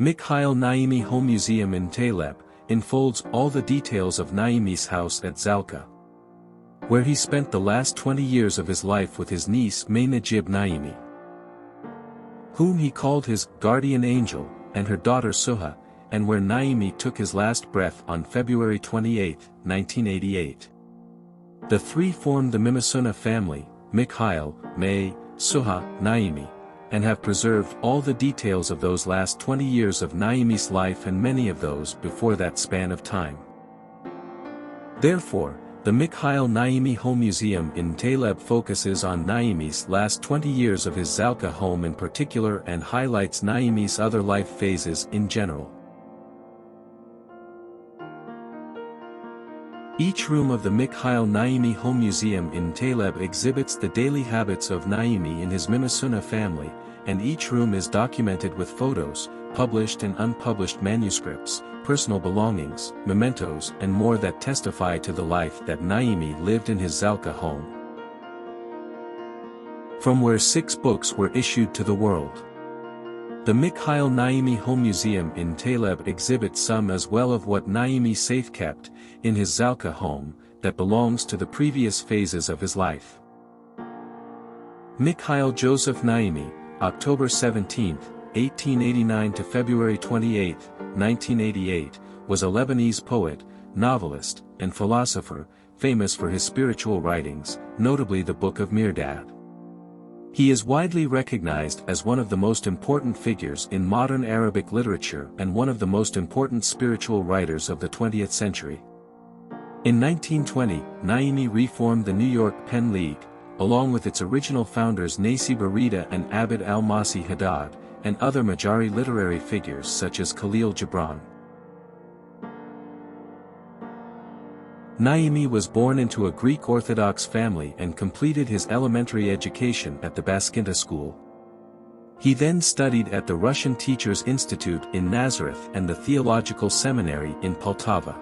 Mikhail Naimy Museum in Taleb enfolds all the details of Naimy's house at Zalka, where he spent the last 20 years of his life with his niece May Najib Naimy, whom he called his guardian angel, and her daughter Suha, and where Naimy took his last breath on February 28, 1988. The three formed the Mimasuna family, Mikhail, May, Suha, Naimy, and have preserved all the details of those last 20 years of Naimy's life and many of those before that span of time. Therefore, the Mikhail Naimy Museum in Taleb focuses on Naimy's last 20 years of his Zalka home in particular and highlights Naimy's other life phases in general. Each room of the Mikhail Naimy Museum in Taleb exhibits the daily habits of Naimy in his Mimasuna family, and each room is documented with photos, published and unpublished manuscripts, personal belongings, mementos and more that testify to the life that Naimy lived in his Zalka home, from where 6 books were issued to the world. The Mikhail Naimy Museum in Taleb exhibits some as well of what Naimy safe-kept in his Zalka home, that belongs to the previous phases of his life. Mikhail Joseph Naimy, October 17, 1889 to February 28, 1988, was a Lebanese poet, novelist, and philosopher, famous for his spiritual writings, notably the Book of Mirdad. He is widely recognized as one of the most important figures in modern Arabic literature and one of the most important spiritual writers of the 20th century. In 1920, Naimy reformed the New York Pen League, along with its original founders Nassib Arida and Abd al-Masih Haddad, and other Majari literary figures such as Khalil Gibran. Naimy was born into a Greek Orthodox family and completed his elementary education at the Baskinta School. He then studied at the Russian Teachers Institute in Nazareth and the Theological Seminary in Poltava.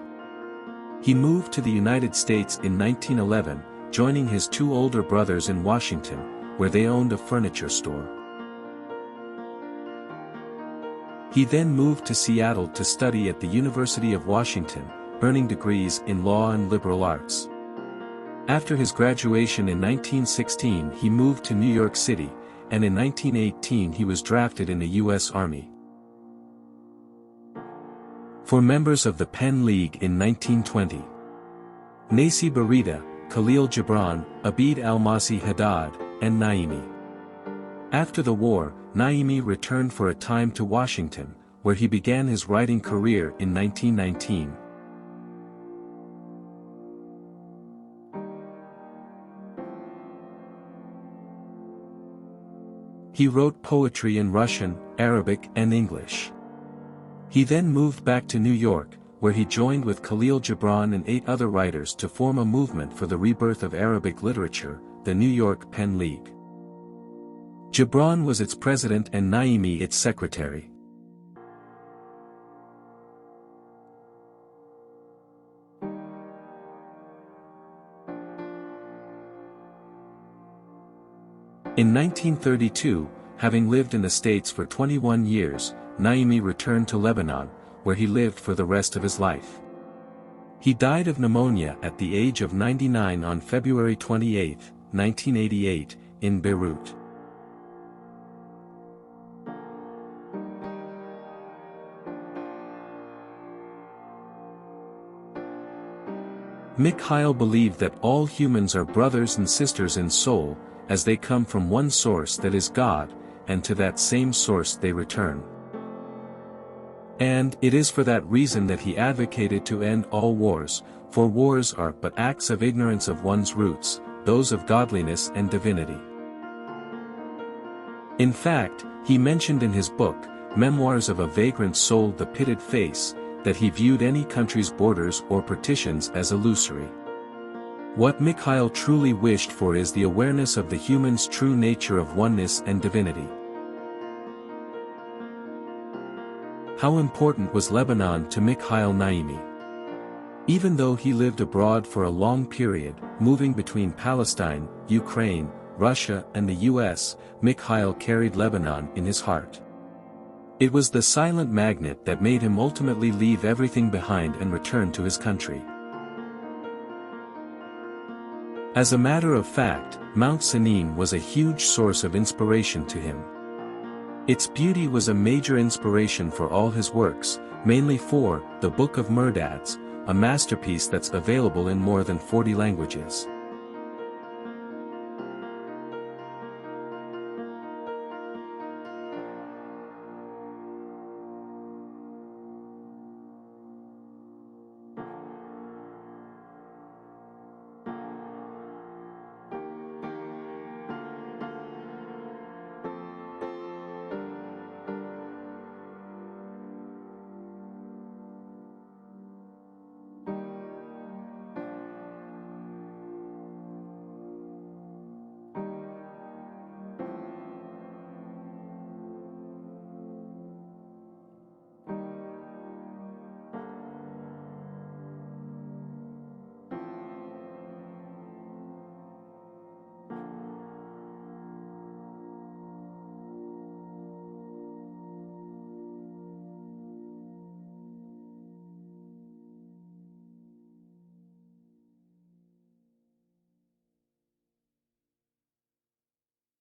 He moved to the United States in 1911, joining his 2 older brothers in Washington, where they owned a furniture store. He then moved to Seattle to study at the University of Washington, earning degrees in law and liberal arts. After his graduation in 1916 he moved to New York City, and in 1918 he was drafted in the U.S. Army. For members of the Pen League in 1920: Nassib Arida, Khalil Gibran, Abd al-Masih Haddad, and Naimy. After the war, Naimy returned for a time to Washington, where he began his writing career in 1919. He wrote poetry in Russian, Arabic and English. He then moved back to New York, where he joined with Khalil Gibran and 8 other writers to form a movement for the rebirth of Arabic literature, the New York Pen League. Gibran was its president and Naimy its secretary. In 1932, having lived in the States for 21 years, Naimy returned to Lebanon, where he lived for the rest of his life. He died of pneumonia at the age of 99 on February 28, 1988, in Beirut. Mikhail believed that all humans are brothers and sisters in soul, as they come from one source that is God, and to that same source they return. And it is for that reason that he advocated to end all wars, for wars are but acts of ignorance of one's roots, those of godliness and divinity. In fact, he mentioned in his book, Memoirs of a Vagrant Soul, The Pitted Face, that he viewed any country's borders or partitions as illusory. What Mikhail truly wished for is the awareness of the human's true nature of oneness and divinity. How important was Lebanon to Mikhail Naimy? Even though he lived abroad for a long period, moving between Palestine, Ukraine, Russia and the US, Mikhail carried Lebanon in his heart. It was the silent magnet that made him ultimately leave everything behind and return to his country. As a matter of fact, Mount Sinai was a huge source of inspiration to him. Its beauty was a major inspiration for all his works, mainly for the Book of Mirdads, a masterpiece that's available in more than 40 languages.